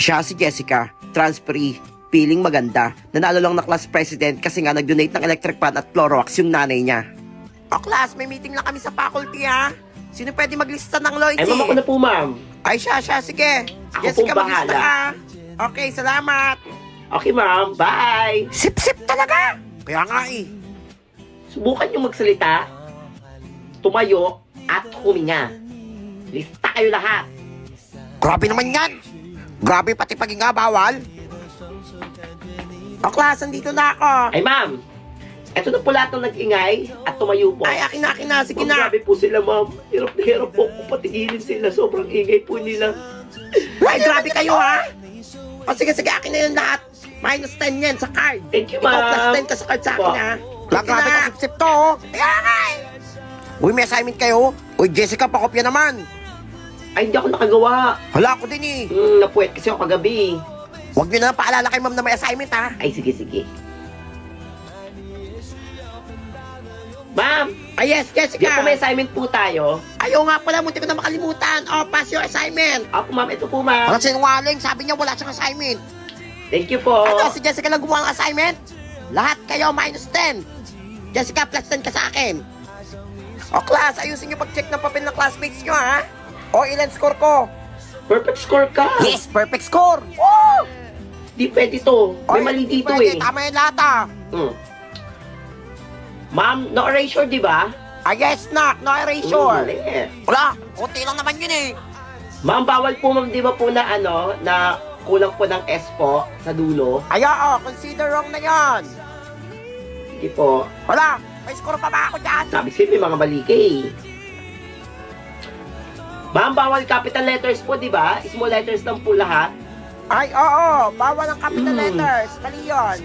Siya si Jessica, transferee, feeling maganda. Nanalo lang na class president kasi nga nag-donate ng electric fan at Clorox yung nanay niya. O class, may meeting lang kami sa faculty ha. Sino pwede maglista ng loyalty? Ay, ma'am, ako na po, ma'am. Ay, siya, sige. Ako Jessica, pong maglista bahala. ka. Okay, salamat. Okay, ma'am. Bye. Sip-sip talaga. Kaya nga eh. Subukan niyo magsalita, tumayo, at huminga. Lista kayo lahat. Grabe naman yan. Grabe pati paghinga bawal. O class, andito na ako. Ay, ma'am. Eto na po lahat ng nag-ingay at tumayo po. Ay, akin na. Sige Ma'am, na. grabe po sila, ma'am. Hirap na hirap po kung patigilin sila. Sobrang ingay po nila. Ay, grabe kayo ha. O sige, akin na yun lahat. Minus 10 yan sa card. Thank you, Ikaw ma'am. plus 10 ka sa card sa akin Po. ha. Grabe ka sip-sip to oh. Kaya nga eh. Uy, may assignment kayo. Uy, Jessica, pakopya naman. Ay, hindi ako nakagawa. Hala ako din eh. Napuwet kasi ako kagabi. Huwag nyo na paalala kay ma'am na may assignment ha. Ay, sige. Ma'am, Ay, yes, di Jessica. po may assignment po tayo. Ayaw nga pala, munti ko na makalimutan. O, pass your assignment. Apo, ma'am, ito po, ma'am. Ang sinungaling, sabi niya wala siyang assignment. Thank you po. Ano, si Jessica lang gumawa ng assignment? Lahat kayo minus 10. Jessica, plus 10 ka sa akin. O class, ayusin niyo pag-check ng papel ng classmates niyo ha. O, ilan score ko? Perfect score ka. Yes, perfect score. Woo! Di pwede to. May Oy, mali hindi dito pwede, eh. Tama yung lahat ah. Ma'am, no erasure, di ba? Ah, yes, no erasure. Mali. Wala, konti lang naman yun eh. Ma'am, bawal po, ma'am, di ba po na na kulang po ng S po sa dulo? Ay, oo, consider wrong na yan. Hindi po. Wala, may score pa ba ako dyan? Sabi siya, may mga mali ka eh. Ma'am, bawal capital letters po, di ba? Small letters lang po lahat. Ay, oo, bawal ang capital letters. Mali yun.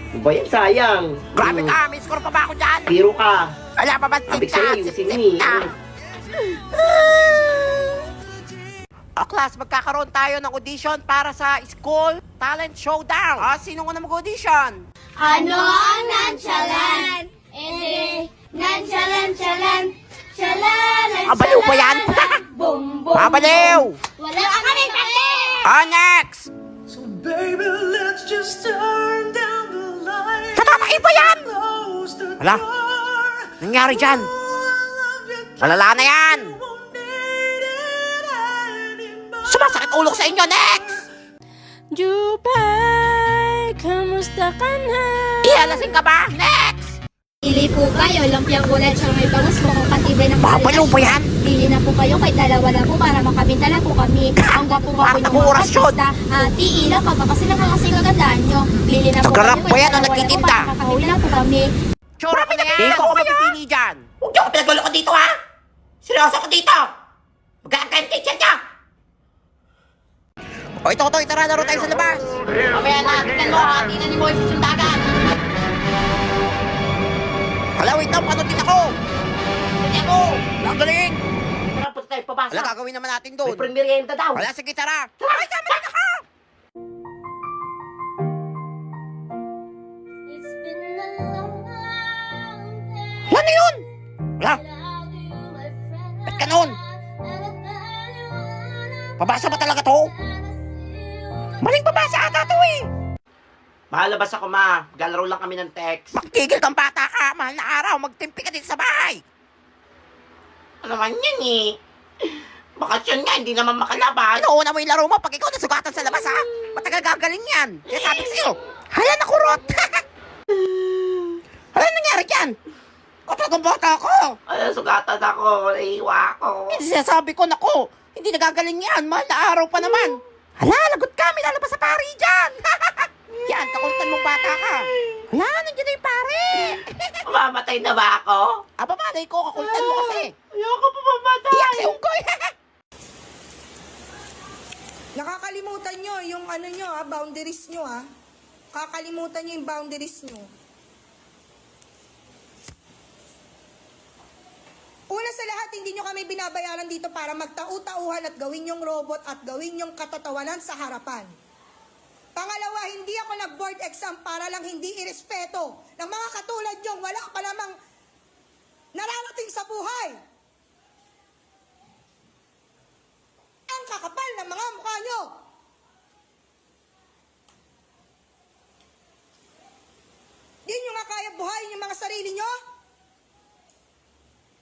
Ano ba yan? Sayang. Grabe ka, may score pa ba ako dyan? Zero ka. Wala pa ba? Sabi sa'yo, ayusin mo eh. O class, magkakaroon tayo ng audition para sa School Talent Showdown. Sino nga na mag-audition? Ano ang nonchalant? Nonchalant. Baliw ba yan? Bum, bum, Babaliw! Wala ka kaming pati! Next! So baby, let's just turn down the light. Tatatay ba yan? Close the Hala, door. nangyari dyan? Oh, I love you, Malala na yan! won't need it anymore. Sumasakit ulo ko sa inyo, next! Jupay, kamusta ka na? Ihalasing ka ba? Next! Pili po kayo, lumpiang ulat siyang may bangus po kung katibay ng Babaliw ba yan? Pili na po kayo, kahit dalawa lang po para makabintala po kami. Ang gwapo-gwapo Bakit ng mga orasyon? artista. Tiila pa ba kasi nakakasing kagandaan nyo. Pili na po Tagalog kayo, ba yan o kahit dalawa lang po nagtitinda? para makabintala po kami. Tsura ko na yan! Hindi ko mapipili dyan! Huwag niyo ako pinagulo ko dito, ha? Seryoso ko dito! Magkakain teacher niya! O ito, tara, laro tayo sa labas! Mamaya na, tingnan mo, tingnan ni Moises yung dagat! Hala, wait lang, paano din ako? Hindi ako! Ang galing! Tara, punta tayo pabasa. Hala, gagawin naman natin May doon. pre-merienda daw. Hala, sige, tara! Ay, tama na ako! It's been a long day. Ano yun? Hala, ba't ka noon? Pabasa ba talaga to? Maling pabasa ata to eh! Mahalabas ako, ma. Galaro lang kami ng text. Makikigil kang bata ka, mahal na araw, magtimpi ka dito sa bahay! Ano naman yan eh? Bakasyon nga, hindi naman makalabas. Inuuna mo yung laro mo pag ikaw nasugatan sa labas ha? Matagal gagaling yan! Kaya sabi ko sa'yo, hala nakurot! Hala nangyari dyan? Kapag ang bata ko! Ano, sugatan ako. Naiiwa ako. Hindi sinasabi ko, naku, hindi nagagaling yan, mahal na araw pa naman! Hala, lagot ka, may lalabas sa pari dyan! Yan, kakultan mong bata ka! Hala, nandiyan na yung pare! Mamamatay na ba ako? Malay ko, kakultan mo kasi! Ayoko pa mamatay. Iyak si Unggoy! Nakakalimutan nyo yung ano nyo boundaries nyo Kakalimutan nyo yung boundaries nyo. Una sa lahat, hindi nyo kami binabayaran dito para magtau-tauhan at gawin yung robot at gawin yung katatawanan sa harapan. Pangalawa, hindi ako nag-board exam para lang hindi irespeto ng mga katulad nyo. Wala pa namang nararating sa buhay. Ang kakapal ng mga mukha nyo. sarili nyo?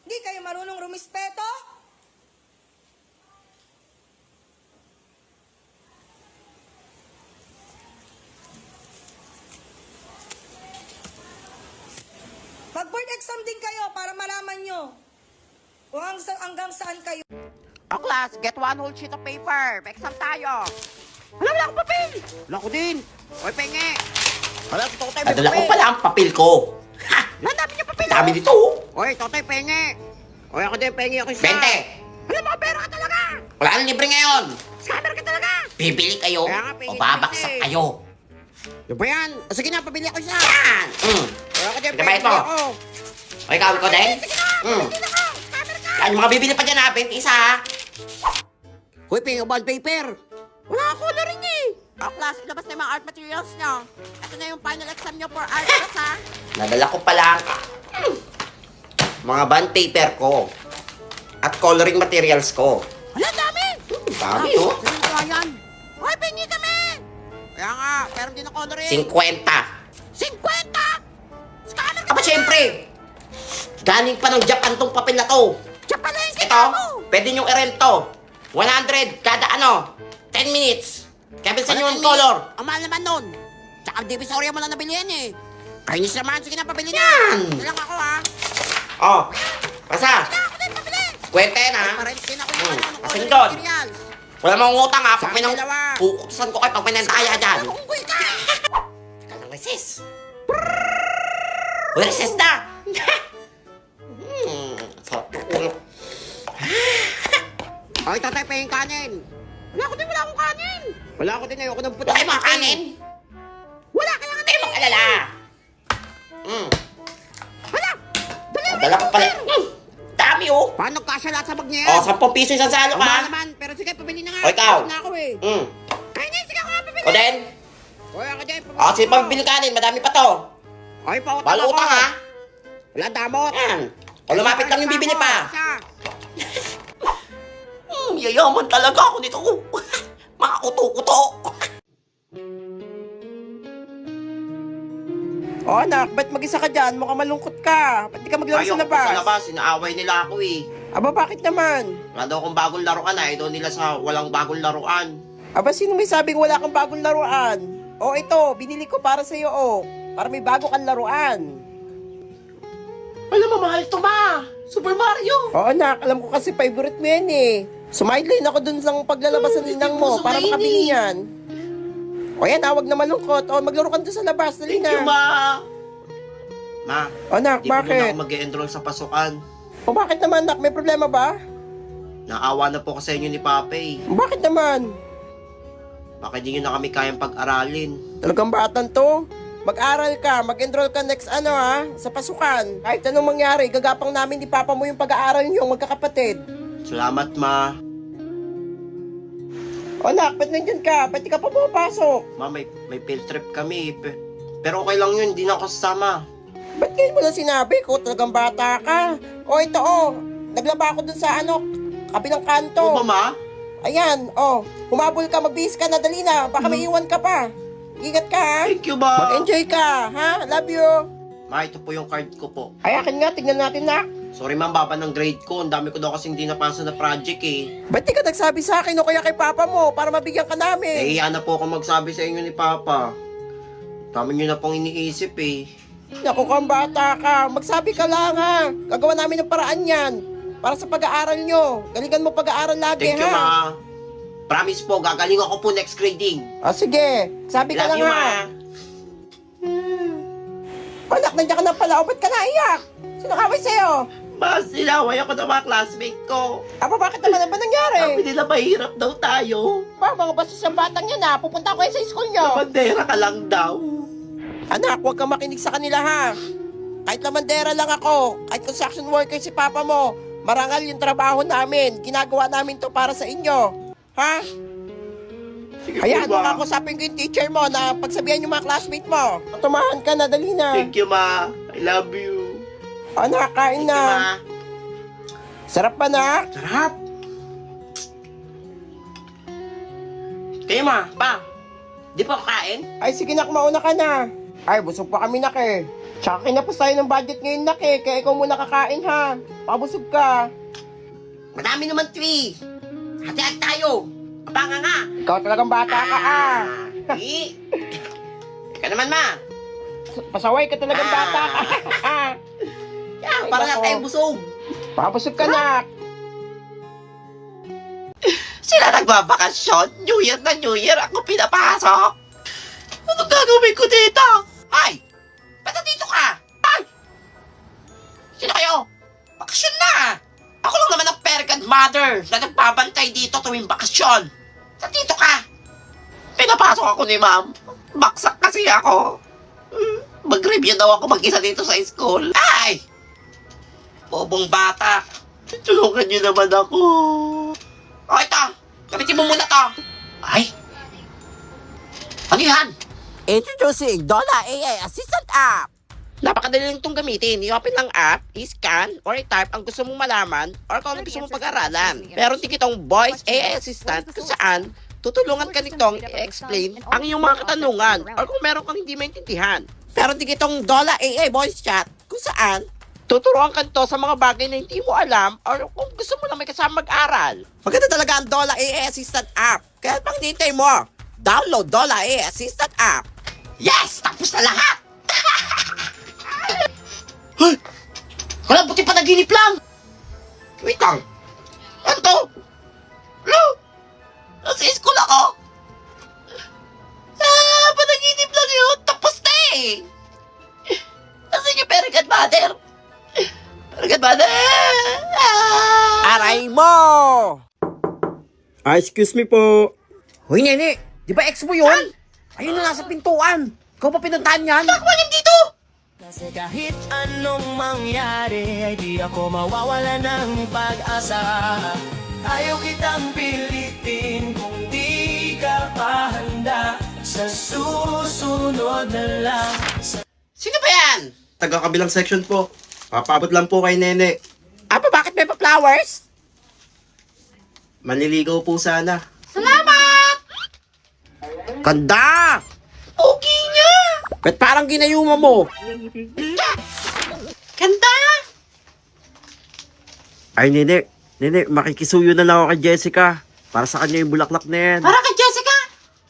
Hindi kayo marunong rumispeto? Mag-board exam din kayo para malaman nyo kung hanggang saan kayo. O class, get one whole sheet of paper. May exam tayo. Wala akong papel. Wala ko din. Oy, penge. Wala, Totoy, may Nadala ko papel. pala ang papel ko. Ha! Ang dami niya papel. Dami oh. dito. Oy, Totoy, penge. Oy, ako din, penge ako isa. 20. Wala, mga pera ka talaga. Wala nang libre ngayon. Scammer ka talaga. Bibili kayo Kaya nga, o pingin babaksak namin eh. kayo. Ano ba yan? O, sige na, pabili ako isa. Yan! Oy, ako din, Pinabayad penge mo? ako. O ikaw, ikaw din? Sige na, pabili ako. Scammer ka. Yan, yung mga bibili pa dyan ha, 20 isa ha. Hoy, penge, bond paper. Wala ako na rin eh. O, class, ilabas na yung mga art materials nyo. Ito na yung final exam nyo for art class, ha? Nadala ko pala ang mga bond paper ko at coloring materials ko. Wala, dami. Dami oh. Sige na yan. Hoy, pengi kami. Kaya nga, pero hindi na coloring. 50. 50! Scammer ka Aba, syempre. Galing pa ng Japan tong papel na to. Siya pala yung Ito, kita mo. pwede nyo i-rent to. 100 kada 10 minutes. Kaya bilsan nyo Wala yung kang color. mili. Ang mahal naman nun. Tsaka Divisoria mo lang nabili yan eh. Kainis naman, sige na, pabili na. Yan. Ito lang ako ha. Oh, pasa. Kaya ako din, pabili. Kwenta yan ha. Parent din ako yung ano, Asin coloring doon. materials. Wala mong utang ha. Pag Sa may nang dalawa. kukutusan ko kayo pag may nandaya dyan. Unggoy ka. Ka ng recess. Uy, recess na. Sarap ng ulo. Oy, tatay, pahing kanin. Wala ako din, wala akong kanin. Wala ako din, ayoko ng puti. Wala kayo mga kanin. Wala, kaya nga Hindi mag-alala. Wala. Dali, Dala ko pala. Dami oh. Paano kasya lahat sa bag niya Oh, yan? 10 piso isang salo Mahal ka. naman, pero sige, pabili na nga. O, ikaw. Pagod na ako eh. Kaya na, sige ako nga pabili. O din. Oy, ako din, pabili. O, sige ako. pambili kanin. Madami pa to. Oy, pautang Balo ako. utang ha. Wala damot. Yan. O lumapit lang yung bibili pa. Isa. Yayaman talaga ako nito. Mga kuto-kuto. Oh, anak, ba't mag-isa ka dyan? Mukhang malungkot ka. Ba't di ka maglaro sa Ayoko labas? sa labas. Inaaway nila ako eh. Aba, bakit naman? Wala daw akong bagong laruan. Ayaw daw nila sa walang bagong laruan. Aba, sino may sabing wala kang bagong laruan? Oh, ito, binili ko para sa'yo, oh. Para may bago kang laruan. Alam mo, mahal to ma. Super Mario. Oo, anak, alam ko kasi favorite mo yan eh. Sumideline ako dun sa paglalabas ng ninang mo hindi ko para sumayin makabili eh. yan. O yan, huwag na malungkot. O, maglaro ka dun sa labas. Dali Thank you, na. ma. Ma, O, anak, di po muna bakit? ako mag-enroll sa pasukan. O, bakit naman, anak? May problema ba? Naawa na po ko sa inyo ni Papa eh. Bakit naman? Baka di nyo na kami kayang pag-aralin. Talagang batan to. Mag-aral ka, mag-enroll ka next sa pasukan. Kahit anong mangyari, gagapang namin ni Papa mo yung pag-aaral niyo, magkakapatid. Salamat, ma. O anak, ba't nandyan ka? Ba't di ka pa pumapasok? Ma, may field trip kami. Pero okay lang yun, di na ako sasama. Ba't ngayon mo lang sinabi ko? Talagang bata ka. O ito naglaba ako dun sa kabilang kanto. Oo ba, ma? Ayan, humabol ka, magbihis ka na, dali na. Baka may iwan ka pa. Ingat ka, ha? Thank you, ma. Mag-enjoy ka, ha? Love you. Ma, ito po yung card ko po. Ay, akin nga, tignan natin na. Sorry, ma'am, baba ng grade ko. Ang dami ko daw kasi hindi napasa na project eh. Ba't di ka nagsabi sa akin o kaya kay Papa mo para mabigyan ka namin? Nahihiya na po ako magsabi sa inyo ni Papa. Dami nyo na pong iniisip eh. Naku kang bata ka, magsabi ka lang ha. Gagawa namin ng paraan yan. Para sa pag-aaral nyo. Galingan mo pag-aaral lagi Thank you, ha. ma. Promise po, gagaling ako po next grading. Sige, sabi ka Love lang you, ha. ma. Anak, nandiyan ka na pala. O ba't ka naiyak? Sino kaway sa'yo? Ma, sinaway ako ng mga classmate ko. Aba, bakit naman? Ano ba nangyari? Sabi nila mahirap daw tayo. Pa, mga bastos ng batang yan ha. Pupunta ko sa school nyo. Bandera ka lang daw. Anak, huwag kang makinig sa kanila ha. Kahit lamandera lang ako, kahit construction worker si Papa mo, marangal yung trabaho namin. Ginagawa namin to para sa inyo. Ha? Sige Hayaan po, mo ma. nga kusapin ko yung teacher mo na pagsabihan yung mga classmate mo. Tumahan ka na, dali na. Thank you, ma. I love you. Anak, kain Thank you, na. ma. Sarap pa na. Sarap. Kayo, ma. Pa. Di pa kain? Ay, sige nak, mauna ka na. Ay, busog pa kami, nak eh. Tsaka kinapos tayo ng budget ngayon, nak eh. Kaya ikaw muna kakain, ha. Pabusog ka. Madami naman, Twi. Hati-hati tayo. Kapanga nga. Ikaw talagang bata ka, ah. Eh. Ika naman, ma. Pasaway ka talagang bata ka. Yan, para na tayo busog. Pabusog ka, nak. Sila nagbabakasyon. New Year na New Year. Ako pinapasok. Ano gagawin ko dito? Ay! Ba't dito ka? Ay! Sino kayo? Bakasyon na! Ako lang naman ang parent and mother na nagbabantay dito tuwing bakasyon. Dito ka! Pinapasok ako ni ma'am. Baksak kasi ako. Mag-review daw ako mag-isa dito sa school. Ay! Bobong bata. Tulungan niyo naman ako. O ito, gamitin mo muna to. Ay! Ano yan? Introducing Dola AI Assistant App. Napakadali lang itong gamitin. I-open ang app, i-scan, or i-type ang gusto mong malaman or kung ano gusto mong pag-aralan. Meron din itong Voice AI Assistant kung saan tutulungan ka nitong i-explain ang iyong mga katanungan or kung meron kang hindi maintindihan. Meron din itong Dola AI Voice Chat kung saan tuturuan ka nito sa mga bagay na hindi mo alam or kung gusto mo lang may kasama mag-aral. Maganda talaga ang Dola AI Assistant app. Kaya pang hinihintay mo, download Dola AI Assistant app. Yes! Tapos na lahat! Hey! Wala, buti pa naginip lang! Wait lang. Ano to? Hello? Nasa school ako? Panaginip lang yun. Tapos na eh! Nasaan yung parent and mother? Parent and mother! Aray mo! Excuse me po. Hoy, nene. Di ba ex mo yun? Ayun na nasa pintuan. Ikaw pa pinuntahan yan? Bakit mo dito? Kasi kahit anong mangyari ay di ako mawawala ng pag-asa. Ayaw kitang pilitin kung di ka pa handa. Sa susunod na lang. Sino ba yan? Taga-kabilang section po. Papabot lang po kay Nene. Apa, bakit may pa-flowers? Manliligaw po sana. Salamat! Ganda! Okay niya! Ba't parang ginayuma mo? Ganda! Ay, Nene. Nene, makikisuyo na lang ako kay Jessica. Para sa kanya yung bulaklak na yan. Para kay Jessica!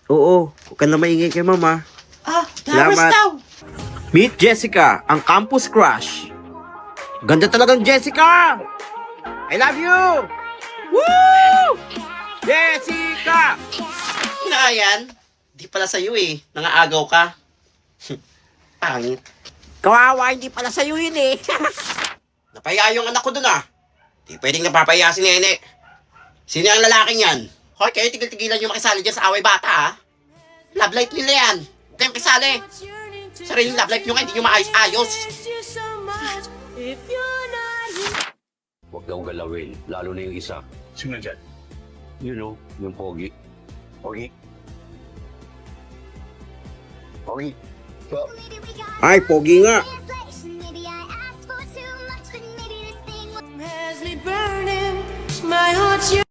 Oo. Huwag ka na maingay kay Mama. Flowers Salamat. daw! Meet Jessica, ang campus crush. Ganda talagang Jessica! I love you! Woo! Jessica! Na yan? Di pala sa'yo eh. Nangaagaw ka. Pangit. Kawawa, hindi pala sa'yo yun eh. Napaya yung anak ko dun ah. Di pwedeng napapaya si Nene. Sino ang lalaking yan? Hoy, kayo tigil-tigilan yung makisali dyan sa away bata ah. Love life nila yan. Huwag kayong kisali. Sariling love life nyo nga, hindi nyo maayos-ayos. Huwag daw galawin, lalo na yung isa. Sino dyan? You know, yung pogi. Pogi? Pogi. Ay, pogi nga.